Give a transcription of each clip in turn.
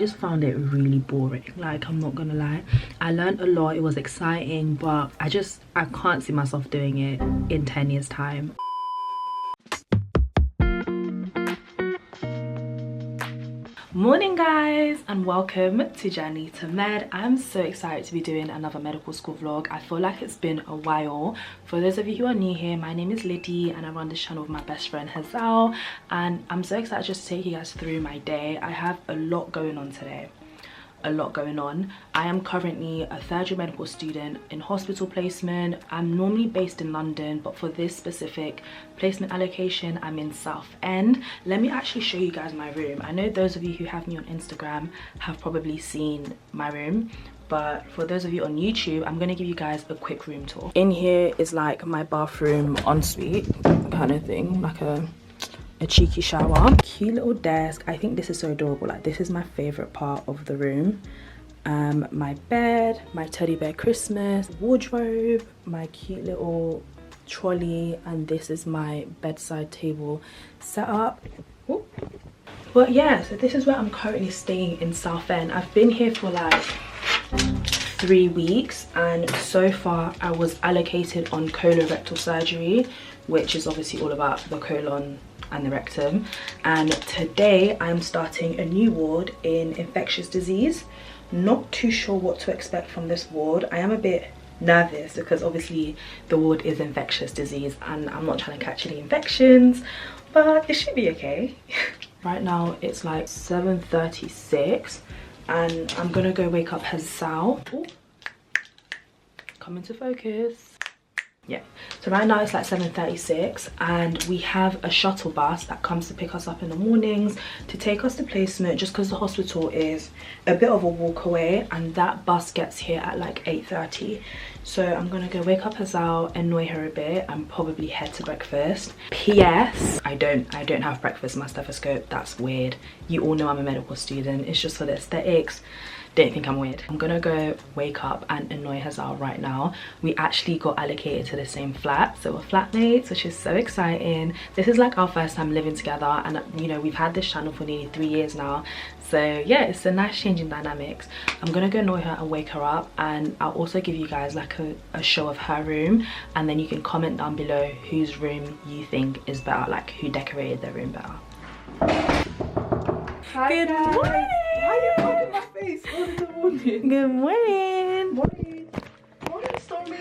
just found it really boring. Like, I'm not gonna lie, I learned a lot, it was exciting, but I can't see myself doing it in 10 years time. Morning guys, and welcome to Journey to Med. I'm so excited to be doing another medical school vlog. I feel like it's been a while. For those of you who are new here, my name is Liddy and I run this channel with my best friend Hazal, and I'm so excited just to take you guys through my day. I have a lot going on today. I am currently a third-year medical student in hospital placement. I'm normally based in London, but for this specific placement allocation I'm in Southend. Let me actually show you guys my room. I know those of you who have me on Instagram have probably seen my room, but for those of you on YouTube, I'm gonna give you guys a quick room tour. In here is like my bathroom ensuite kind of thing, like a cheeky shower, cute little desk. I think this is so adorable. Like, this is my favorite part of the room. My bed, my teddy bear Christmas, wardrobe, my cute little trolley, and this is my bedside table setup. Ooh. But yeah, so this is where I'm currently staying in Southend. I've been here for like 3 weeks, and so far I was allocated on colorectal surgery, which is obviously all about the colon and the rectum, and today I'm starting a new ward in infectious disease. Not too sure what to expect from this ward. I am a bit nervous because obviously the ward is infectious disease and I'm not trying to catch any infections, but it should be okay. Right now it's like 7:36 and I'm gonna go wake up Hazal. Ooh. Come into focus. Yeah, so right now it's like 7:36 and we have a shuttle bus that comes to pick us up in the mornings to take us to placement, just because the hospital is a bit of a walk away, and that bus gets here at like 8:30. So I'm gonna go wake up Hazal, annoy her a bit, and probably head to breakfast. PS, I don't have breakfast in my stethoscope. That's weird. You all know I'm a medical student. It's just for the aesthetics. Don't think I'm weird. I'm gonna go wake up and annoy Hazal right now. We actually got allocated to the same flat, so we're flatmates, which is so exciting. This is like our first time living together, and you know, we've had this channel for nearly 3 years now, so yeah, it's a nice change in dynamics. I'm gonna go annoy her and wake her up, and I'll also give you guys like a show of her room, and then you can comment down below whose room you think is better, like who decorated their room better. Hi, good guys. Morning. Why are you poking my face all in the morning? Good morning. Morning. Morning, Stormy.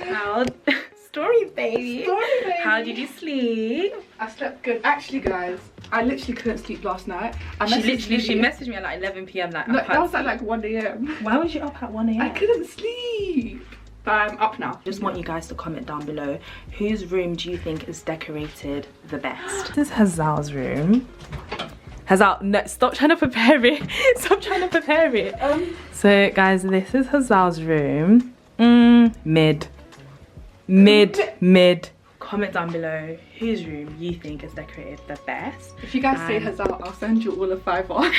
Story baby. Story baby. How did you sleep? I slept good. Actually, guys, I literally couldn't sleep last night. She messaged me at like 11 p.m. like, no, that was at like 1 a.m. Why was you up at 1 a.m? I couldn't sleep. But I'm up now. Just want you guys to comment down below whose room do you think is decorated the best. This is Hazal's room. Hazal, no, stop trying to prepare it. Stop trying to prepare it. So guys, this is Hazal's room. Mid. Comment down below whose room you think is decorated the best. If you guys say Hazal, I'll send you all a $5.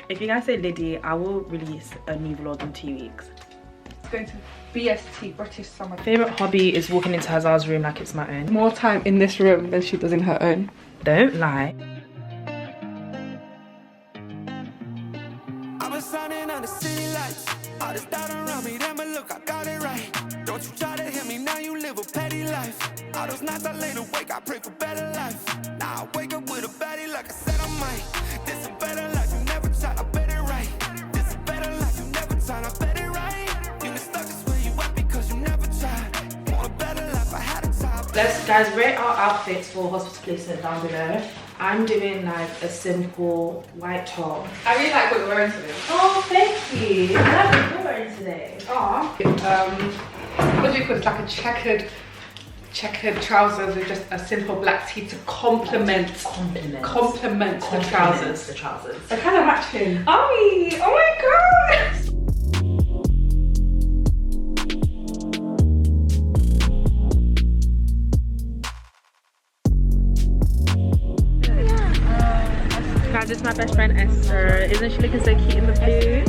If you guys say Liddy, I will release a new vlog in 2 weeks. It's going to BST, British Summer. Favorite hobby is walking into Hazal's room like it's my own. More time in this room than she does in her own. Don't lie. Shining on the city lights, all this doubt around me, then but look, I got it right. Don't you try to hit me, now you live a petty life. All those nights I laid awake, I pray for better life. Now I wake up with a baddie like I said I might. This a better life, you never tried, I bet it right. This a better life, you never tried, I bet it right. You get stuck just where you at because you never tried. Want a better life, I had a time. Let's guys rate our outfits for hospital placement down below. I'm doing like a simple white top. I really like what you're wearing today. Oh, thank you. I like what you're wearing today. What do you call it? Like a checkered trousers with just a simple black tee to complement the trousers. They're kind of matching. Oh my god. Guys, this is my best friend Esther. Isn't she looking so cute in the blue?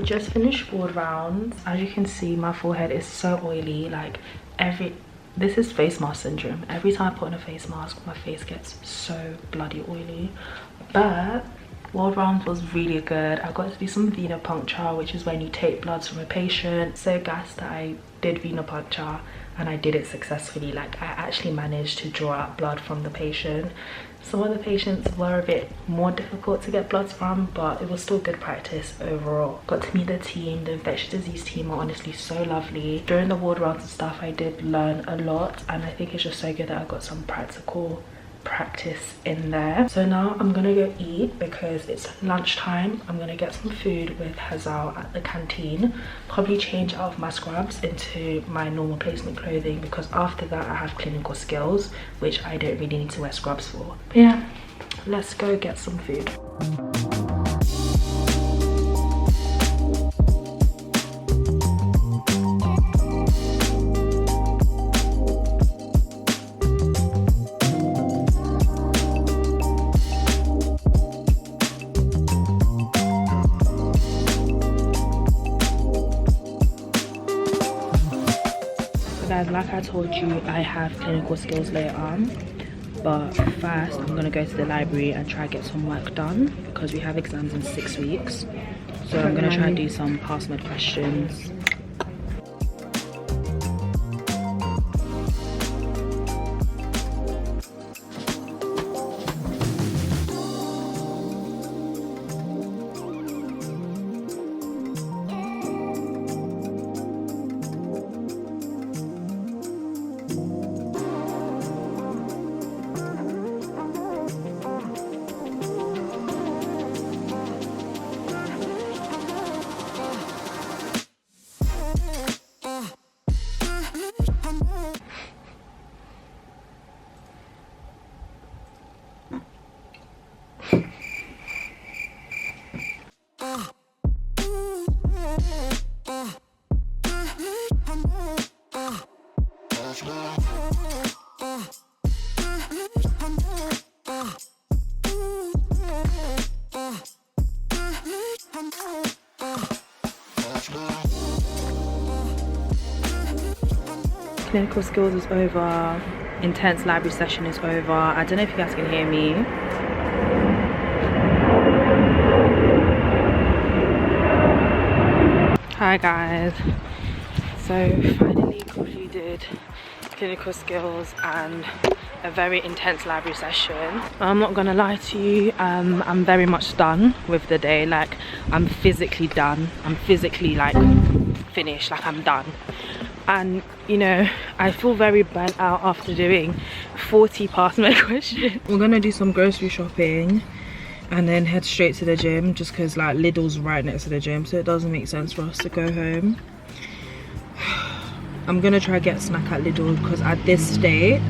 just finished ward rounds. As you can see, my forehead is so oily. Like this is face mask syndrome. Every time I put on a face mask, my face gets so bloody oily. But ward rounds was really good. I got to do some venipuncture, which is when you take bloods from a patient. So gassed that I did venipuncture and I did it successfully. Like, I actually managed to draw out blood from the patient. Some of the patients were a bit more difficult to get bloods from, but it was still good practice overall. Got to meet the team. The infectious disease team are honestly so lovely. During the ward rounds and stuff, I did learn a lot, and I think it's just so good that I got some practical practice in there. So now I'm gonna go eat because it's lunchtime. I'm gonna get some food with Hazal at the canteen, probably change out of my scrubs into my normal placement clothing, because after that I have clinical skills, which I don't really need to wear scrubs for. But yeah, let's go get some food. Guys, like I told you, I have clinical skills later on, but first I'm gonna go to the library and try to get some work done because we have exams in 6 weeks. So I'm gonna try and do some past med questions. Clinical skills is over, intense library session is over. I don't know if you guys can hear me. Hi guys, so finally concluded clinical skills and a very intense library session. I'm not gonna lie to you, I'm very much done with the day. Like, I'm physically done. I'm physically like finished, like I'm done. And you know, I feel very burnt out after doing 40 past med questions. We're gonna do some grocery shopping and then head straight to the gym, just because like Lidl's right next to the gym, so it doesn't make sense for us to go home. I'm gonna try get a snack at Lidl because at this state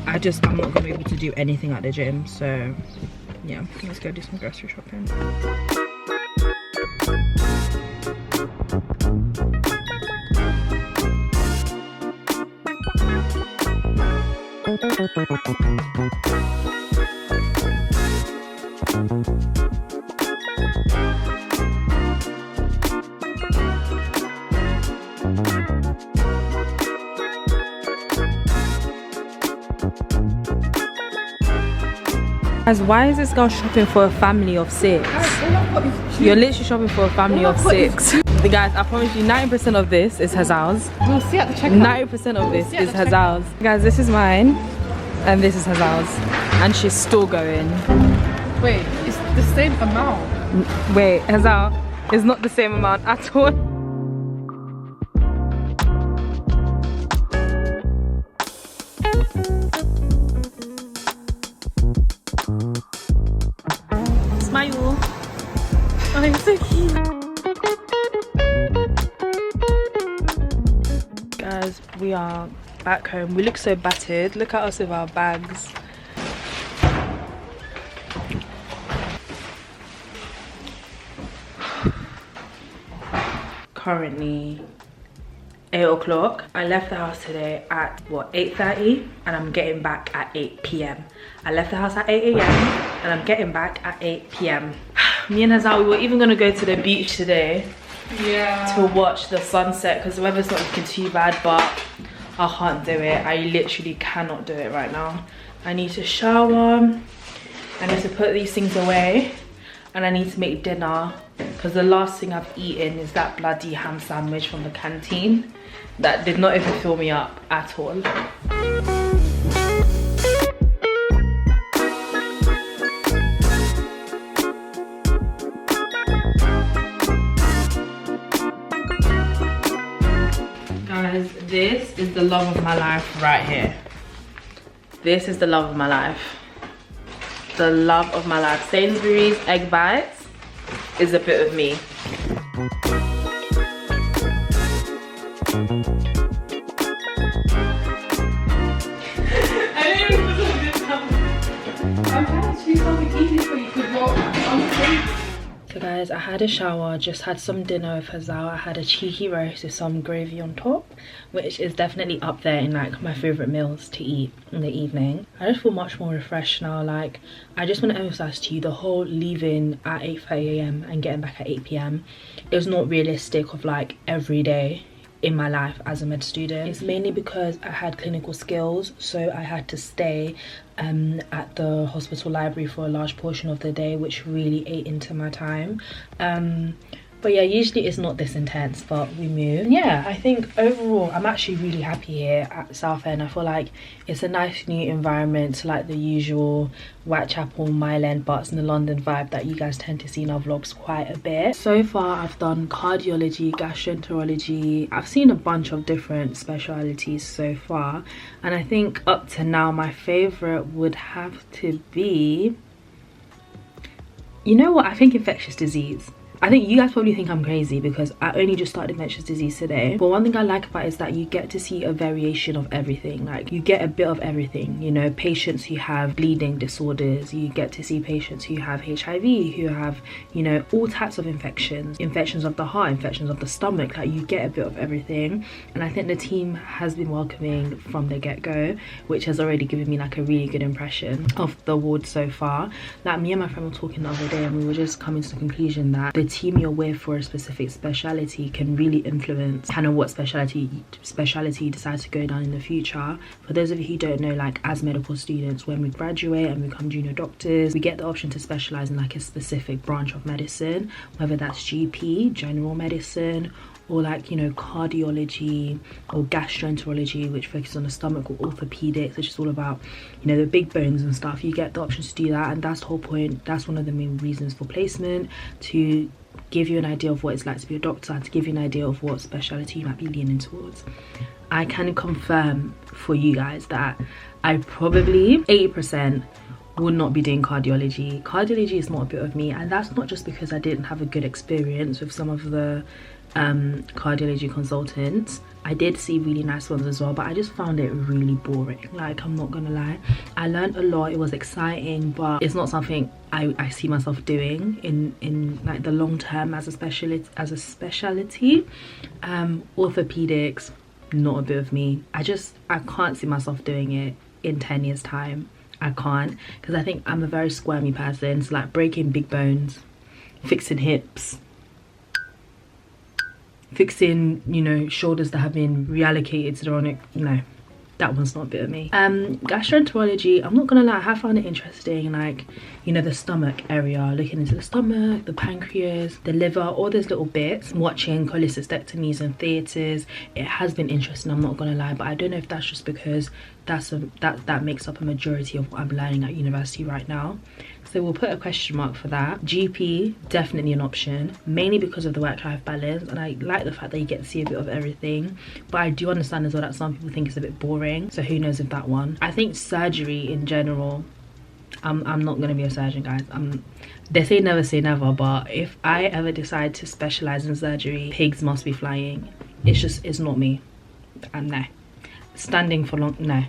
I'm not gonna be able to do anything at the gym. So yeah, let's go do some grocery shopping. Guys, why is this girl shopping for a family of 6? You're literally shopping for a family of 6. Guys, I promise you 90% of this is Hazal's. We'll see at the checkout. 90% of this is Hazal's. Guys, this is mine and this is Hazal's. And she's still going. Wait, it's the same amount. Wait, Hazal, it's not the same amount at all. Smile. Oh, you're so cute. Guys, we are back home. We look so battered. Look at us with our bags. Currently 8 o'clock. I left the house today at what, 8:30, and I'm getting back at 8 p.m. I left the house at 8 a.m. and I'm getting back at 8 p.m. Me and Hazal, we were even gonna go to the beach today, to watch the sunset because the weather's not looking too bad, but I can't do it. I literally cannot do it right now. I need to shower, I need to put these things away, and I need to make dinner because the last thing I've eaten is that bloody ham sandwich from the canteen that did not even fill me up at all. Guys, this is the love of my life right here. This is the love of my life. The love of my life. Sainsbury's egg bites is a bit of me. I'm trying to do something easy for you because you're on the. So guys, I had a shower, just had some dinner with Hazal. I had a cheeky roast with some gravy on top, which is definitely up there in like my favorite meals to eat in the evening. I just feel much more refreshed now. Like, I just want to emphasize to you, the whole leaving at 8:30 AM and getting back at 8 PM is not realistic of like every day in my life as a med student. It's mainly because I had clinical skills, so I had to stay at the hospital library for a large portion of the day, which really ate into my time. But yeah, usually it's not this intense, but we move. And yeah, I think overall I'm actually really happy here at Southend. I feel like it's a nice new environment to like the usual Whitechapel, Mile End, Butts and the London vibe that you guys tend to see in our vlogs quite a bit. So far I've done cardiology, gastroenterology. I've seen a bunch of different specialities so far, and I think up to now my favorite would have to be, you know what, I think infectious disease. I think you guys probably think I'm crazy because I only just started infectious disease today. But one thing I like about it is that you get to see a variation of everything. Like, you get a bit of everything, you know, patients who have bleeding disorders, you get to see patients who have HIV, who have, you know, all types of infections, infections of the heart, infections of the stomach. Like, you get a bit of everything. And I think the team has been welcoming from the get-go, which has already given me like a really good impression of the ward so far. Like, me and my friend were talking the other day and we were just coming to the conclusion that the team you're with for a specific speciality can really influence kind of what speciality you decide to go down in the future. For those of you who don't know, like, as medical students, when we graduate and become junior doctors, we get the option to specialize in like a specific branch of medicine, whether that's GP, general medicine, or like, you know, cardiology or gastroenterology, which focuses on the stomach, or orthopedics, which is all about, you know, the big bones and stuff. You get the option to do that, and that's the whole point. That's one of the main reasons for placement, to give you an idea of what it's like to be a doctor, to give you an idea of what specialty you might be leaning towards. I can confirm for you guys that I probably 80% would not be doing cardiology. Cardiology is not a bit of me, and that's not just because I didn't have a good experience with some of the cardiology consultants. I did see really nice ones as well, but I just found it really boring. Like, I'm not gonna lie, I learned a lot, it was exciting, but it's not something I see myself doing in like the long term as a specialty. Orthopedics, not a bit of me. I can't see myself doing it in 10 years time. I can't, because I think I'm a very squirmy person. So like breaking big bones, fixing hips, fixing, you know, shoulders that have been reallocated to the wrong, no, that one's not a bit of me. Gastroenterology, I'm not gonna lie, I found it interesting. Like, you know, the stomach area, looking into the stomach, the pancreas, the liver, all those little bits. Watching cholecystectomies in theatres, it has been interesting, I'm not gonna lie, but I don't know if that's just because that makes up a majority of what I'm learning at university right now. So we'll put a question mark for that. GP, definitely an option, mainly because of the work-life balance, and I like the fact that you get to see a bit of everything. But I do understand as well that some people think it's a bit boring, so who knows if that one. I think surgery in general, I'm not gonna be a surgeon, guys. They say never, but if I ever decide to specialize in surgery, pigs must be flying. It's not me. And no, standing for long, no.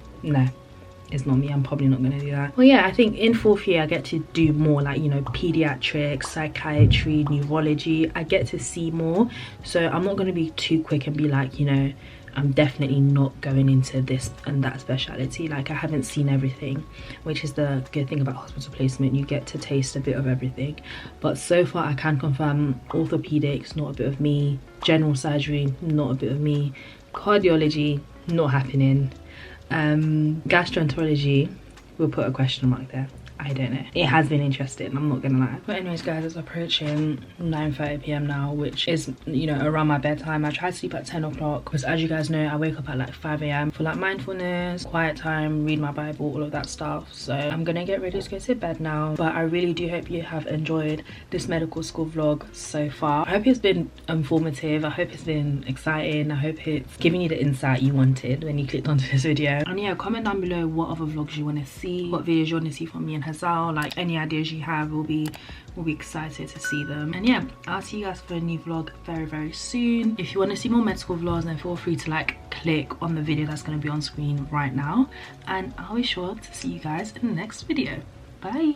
it's not me. I'm probably not going to do that. Well, yeah, I think in 4th year I get to do more, like, you know, pediatrics, psychiatry, neurology. I get to see more, so I'm not going to be too quick and be like, you know, I'm definitely not going into this and that speciality. Like, I haven't seen everything, which is the good thing about hospital placement. You get to taste a bit of everything. But so far I can confirm orthopedics, not a bit of me. General surgery, not a bit of me. Cardiology, not happening. Gastroenterology, we'll put a question mark there. I don't know. It has been interesting, I'm not gonna lie. But anyways guys, it's approaching 9:30 p.m. now, which is, you know, around my bedtime. I try to sleep at 10 o'clock because, as you guys know, I wake up at like 5 a.m. for like mindfulness, quiet time, read my Bible, all of that stuff. So I'm gonna get ready to go to bed now. But I really do hope you have enjoyed this medical school vlog so far. I hope it's been informative. I hope it's been exciting. I hope it's giving you the insight you wanted when you clicked onto this video. And yeah, comment down below what other vlogs you want to see, what videos you want to see from me and Hazal. Like, any ideas you have, we'll be excited to see them. And yeah, I'll see you guys for a new vlog very soon. If you want to see more med school vlogs, then feel free to like click on the video that's going to be on screen right now, and I'll be sure to see you guys in the next video. Bye.